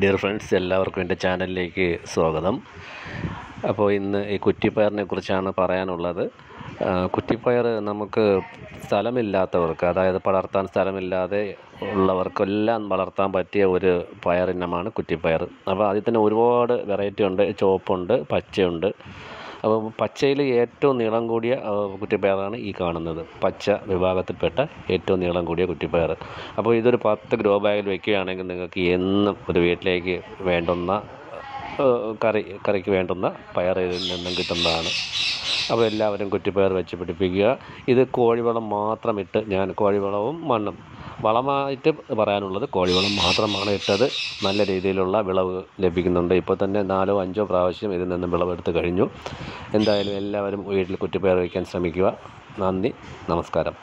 Dear friends, എല്ലാവർക്കും എൻ്റെ ചാനലിലേക്ക് സ്വാഗതം. അപ്പോൾ ഇന്ന് ഈ കുറ്റിപ്പയറിനെ കുറിച്ചാണ് പറയാനുള്ളത്. കുറ്റിപ്പയർ നമുക്ക് സ്ഥലമില്ലാത്തവർക്ക്, അതായത് വളർത്താൻ സ്ഥലമില്ലാതെ ഉള്ളവർക്കെല്ലാം വളർത്താൻ പറ്റിയ ഒരു പയറിനമാണ് കുറ്റിപ്പയർ. അപ്പോൾ അതിൽ തന്നെ ഒരുപാട് വെറൈറ്റി ഉണ്ട്. ചുവപ്പുണ്ട്, പച്ചയുണ്ട്. അപ്പോൾ പച്ചയിൽ ഏറ്റവും നീളം കൂടിയ കുറ്റിപ്പയറാണ് ഈ കാണുന്നത്. പച്ച വിഭാഗത്തിൽപ്പെട്ട ഏറ്റവും നീളം കൂടിയ കുറ്റിപ്പയർ. അപ്പോൾ ഇതൊരു 10 ഗ്രോ ബാഗിൽ വെക്കുകയാണെങ്കിൽ നിങ്ങൾക്ക് എന്നും ഒരു വീട്ടിലേക്ക് വേണ്ടുന്ന കറിക്ക് വേണ്ടുന്ന പയർ ഇതിൽ നിന്നും കിട്ടുന്നതാണ്. അപ്പോൾ എല്ലാവരും കുറ്റിപ്പയർ വെച്ച് പിടിപ്പിക്കുക. ഇത് കോഴിവളം മാത്രം ഇട്ട്, ഞാൻ കോഴിവളവും മണ്ണും വളമായിട്ട് പറയാനുള്ളത് കോഴിവളം മാത്രമാണ് ഇട്ടത്. നല്ല രീതിയിലുള്ള വിളവ് ലഭിക്കുന്നുണ്ട്. ഇപ്പോൾ തന്നെ 4 5 പ്രാവശ്യം ഇതിൽ നിന്നും വിളവെടുത്ത് കഴിഞ്ഞു. എന്തായാലും എല്ലാവരും വീട്ടിൽ കുറ്റിപ്പയർ വയ്ക്കാൻ ശ്രമിക്കുക. നന്ദി, നമസ്കാരം.